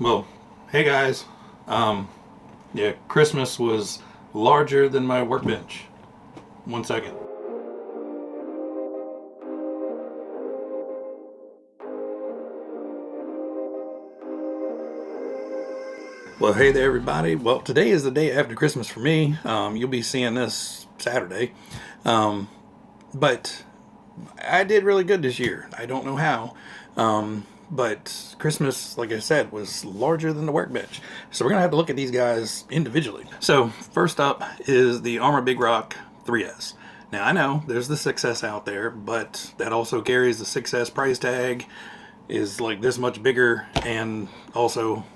Well, hey guys. Yeah, Christmas was larger than my workbench. 1 second. Well, hey there, everybody. Well, today is the day after Christmas for me. You'll be seeing this Saturday. Um, but I did really good this year. I don't know how. But Christmas, like I said, was larger than the workbench. So we're going to have to look at these guys individually. So, first up is the ARRMA Big Rock 3S. Now, I know there's the 6S out there, but that also carries the 6S price tag, is like this much bigger, and also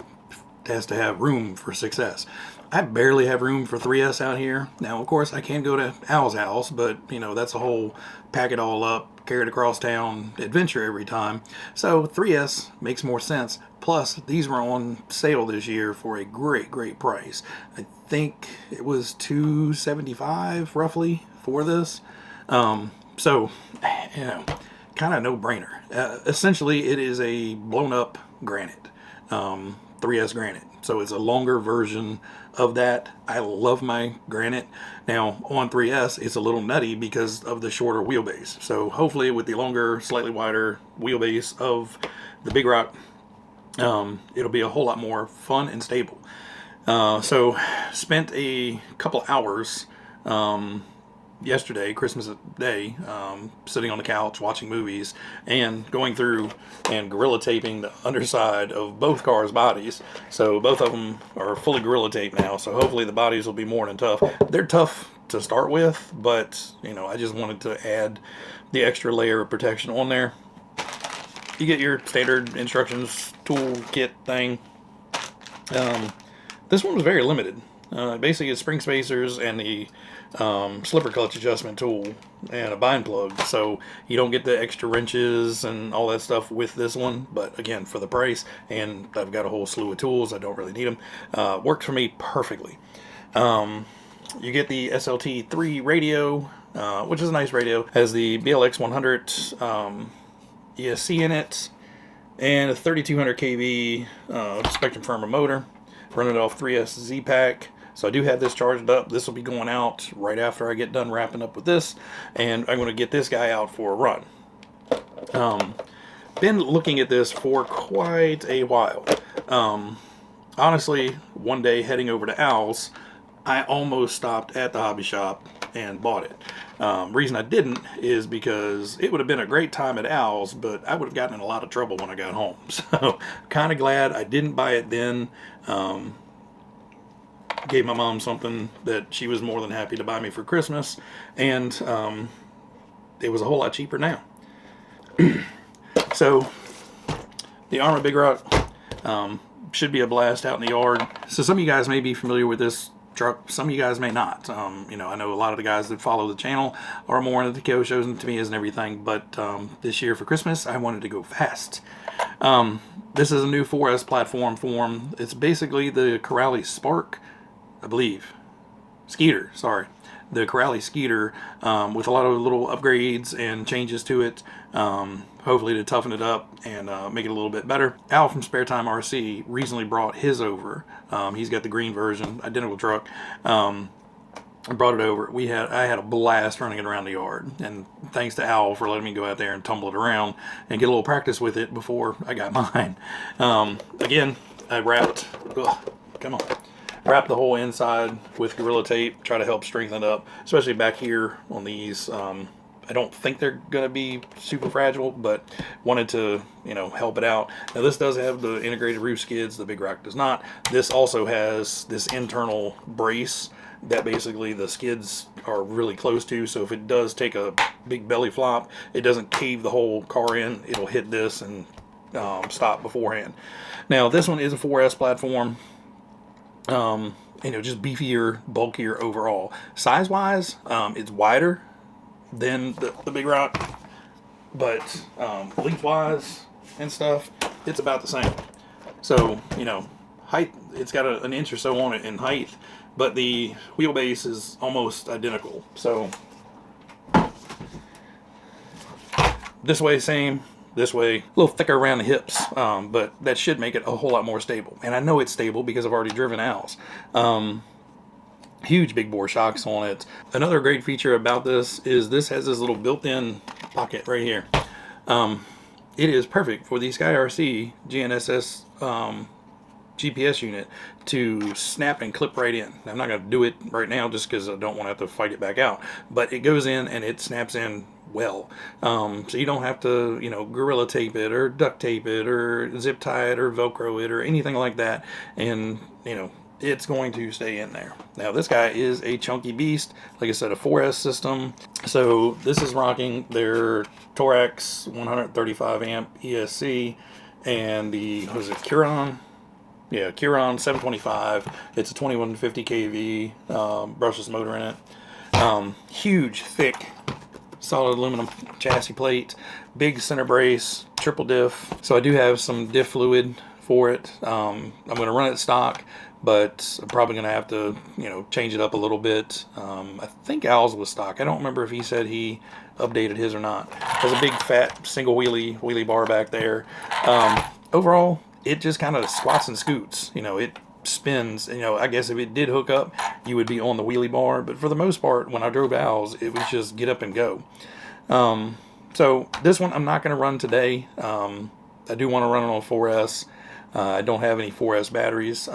has to have room for 6S. I barely have room for 3S out here. Now, of course, I can go to Al's house, but, that's a whole pack it all up, carry it across town adventure every time. So 3S makes more sense. Plus, these were on sale this year for a great, great price. I think it was $275 roughly for this. So, kind of no brainer. Essentially, it is a blown up granite. 3S granite. So it's a longer version of that. I love my granite. Now on 3S, it's a little nutty because of the shorter wheelbase. So hopefully with the longer, slightly wider wheelbase of the Big Rock, it'll be a whole lot more fun and stable. So spent a couple hours yesterday, Christmas Day, sitting on the couch watching movies and going through and gorilla taping the underside of both cars' bodies. So both of them are fully gorilla taped now. So hopefully the bodies will be more than tough. They're tough to start with, but I just wanted to add the extra layer of protection on there. You get your standard instructions tool kit thing. This one was very limited. Basically, it's spring spacers and the slipper clutch adjustment tool and a bind plug. So you don't get the extra wrenches and all that stuff with this one. But again, for the price, and I've got a whole slew of tools, I don't really need them. Worked for me perfectly. You get the SLT3 radio, which is a nice radio. Has the BLX 100 ESC in it, and a 3200 kV Spectrum firmer motor. Running it off 3S Z-Pack. So I do have this charged up. This will be going out right after I get done wrapping up with this. And I'm going to get this guy out for a run. Been looking at this for quite a while. Honestly, one day heading over to Al's, I almost stopped at the hobby shop and bought it. Reason I didn't is because it would have been a great time at Al's, but I would have gotten in a lot of trouble when I got home. So kind of glad I didn't buy it then. Gave my mom something that she was more than happy to buy me for Christmas, and it was a whole lot cheaper now. So the ARRMA Big Rock should be a blast out in the yard. So some of you guys may be familiar with this truck, some of you guys may not. I know a lot of the guys that follow the channel are more into the KO shows and Tamiya's and everything, but this year for Christmas I wanted to go fast. This is a new 4S platform form. It's basically the Corally Spark, I believe. Skeeter, sorry. The Corally Skeeter, with a lot of little upgrades and changes to it, hopefully to toughen it up and make it a little bit better. Al from Spare Time RC recently brought his over. He's got the green version, identical truck. I brought it over. I had a blast running it around the yard, and thanks to Al for letting me go out there and tumble it around and get a little practice with it before I got mine. Again, I wrapped the whole inside with Gorilla Tape, try to help strengthen it up, especially back here on these. I don't think they're going to be super fragile, but wanted to, help it out. Now this does have the integrated roof skids, the Big Rock does not. This also has this internal brace that basically the skids are really close to, so if it does take a big belly flop, it doesn't cave the whole car in. It'll hit this and stop beforehand. Now this one is a 4S platform. Just beefier, bulkier overall. Size-wise, it's wider than the Big Rock, but length-wise and stuff, it's about the same. So, height, it's got an inch or so on it in height, but the wheelbase is almost identical. So, this way, same. this way, a little thicker around the hips, but that should make it a whole lot more stable. And I know it's stable because I've already driven owls. Huge big bore shocks on it. Another great feature about this is this has this little built-in pocket right here. It is perfect for the SkyRC GNSS GPS unit to snap and clip right in. I'm not going to do it right now just because I don't want to have to fight it back out, but it goes in and it snaps in well. So you don't have to, you know, gorilla tape it or duct tape it or zip tie it or Velcro it or anything like that, and you know, it's going to stay in there. Now this guy is a chunky beast, like I said, a 4S system. So this is rocking their Torax 135 amp ESC and the, what is it, Curon? Yeah, Curon 725. It's a 2150 kV brushless motor in it. Huge, thick, solid aluminum chassis plate, big center brace, triple diff. So I do have some diff fluid for it. I'm going to run it stock, but I'm probably going to have to, you know, change it up a little bit. I think Al's was stock. I don't remember if he said he updated his or not. There's a big fat single wheelie bar back there. Overall, it just kind of squats and scoots. You know, it spins. You know, I guess if it did hook up, you would be on the wheelie bar. But for the most part, when I drove Al's, it was just get up and go. So this one I'm not going to run today. I do want to run it on 4S. I don't have any 4S batteries.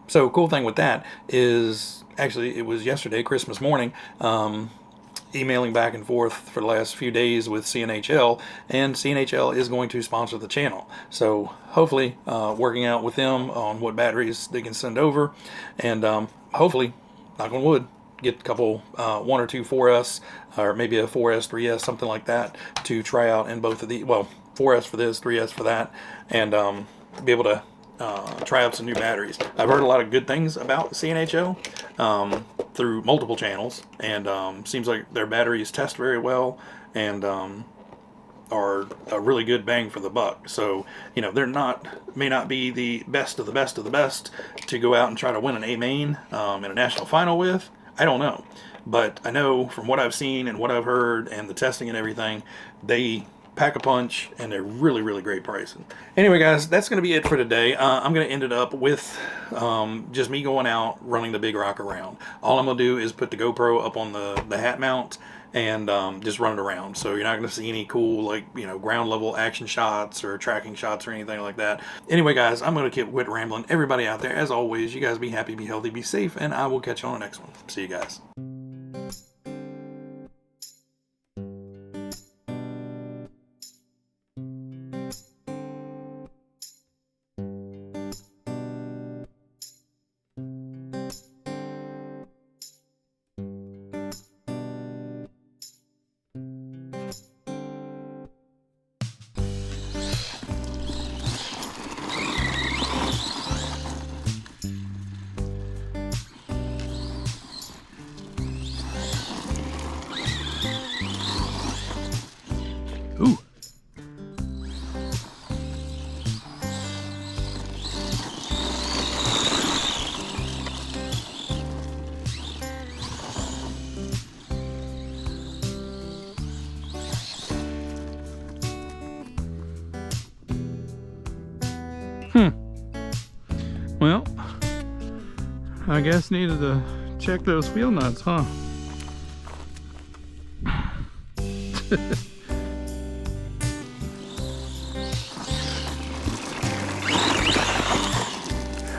So cool thing with that is, actually it was yesterday, Christmas morning, emailing back and forth for the last few days with CNHL, and CNHL is going to sponsor the channel. So hopefully working out with them on what batteries they can send over, and hopefully, knock on wood, get a couple, one or two 4S, or maybe a 4S, 3S, something like that, to try out in both of the, well, 4S for this, 3S for that, and be able to try out some new batteries. I've heard a lot of good things about CNHO through multiple channels, and seems like their batteries test very well and are a really good bang for the buck. So, you know, they're may not be the best of the best of the best to go out and try to win an A main in a national final with. I don't know, but I know from what I've seen and what I've heard and the testing and everything, they pack a punch, and they're really, really great pricing. Anyway, guys, that's going to be it for today. I'm going to end it up with just me going out running the Big Rock around. All I'm going to do is put the GoPro up on the hat mount and just run it around. So you're not going to see any cool, like, you know, ground level action shots or tracking shots or anything like that. Anyway, guys, I'm going to quit rambling. Everybody out there, as always, you guys be happy, be healthy, be safe, and I will catch you on the next one. See you guys. Ooh. Well, I guess needed to check those wheel nuts, huh?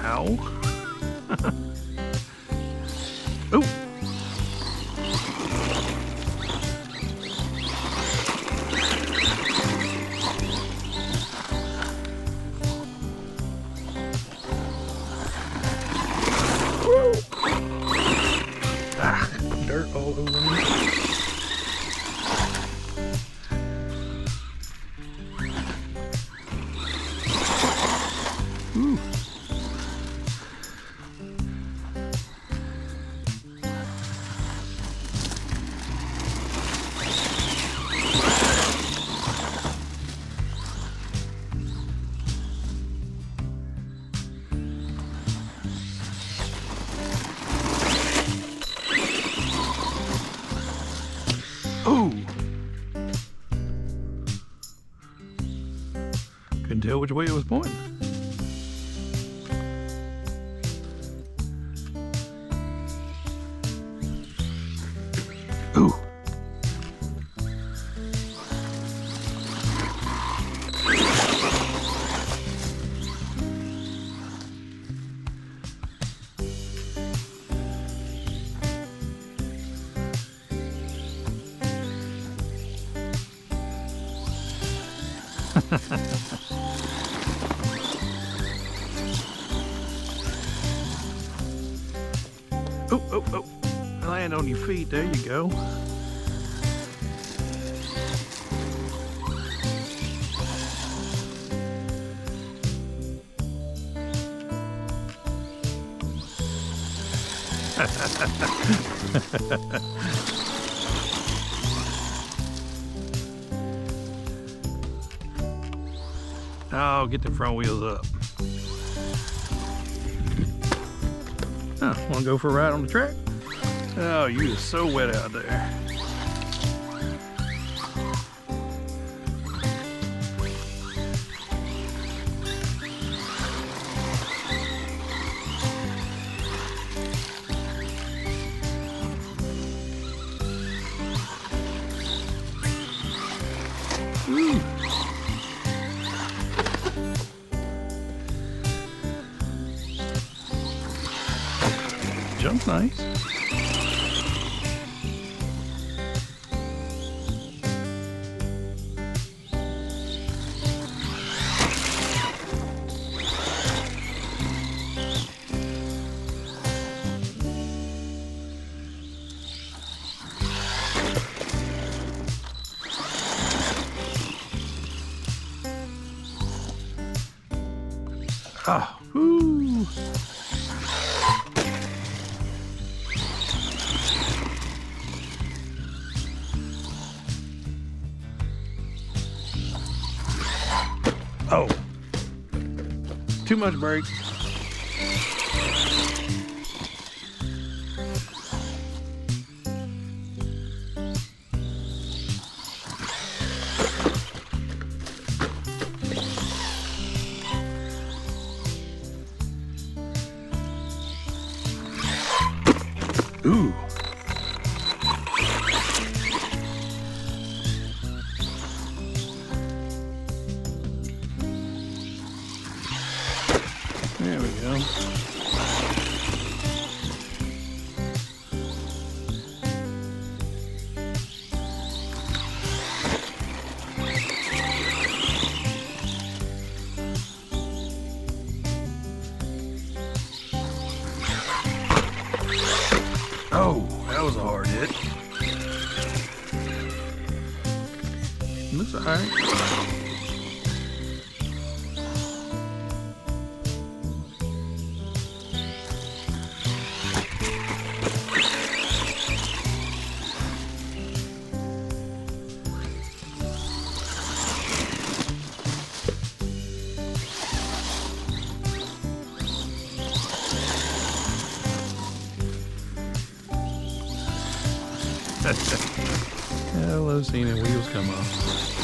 Ow. Oh. Ah, dirt all over me. Ooh. Ooh. know which way it was pointing. Ooh. Oh, oh, oh. Land on your feet. There you go. Oh, get the front wheels up. Oh, wanna go for a ride on the track? Oh, you are so wet out there. Ooh. Jump's nice. Ah, whoo. Oh, too much brake. Ooh. There we go. Oh, that was a hard hit. Looks alright. Hello, seeing the wheels come off.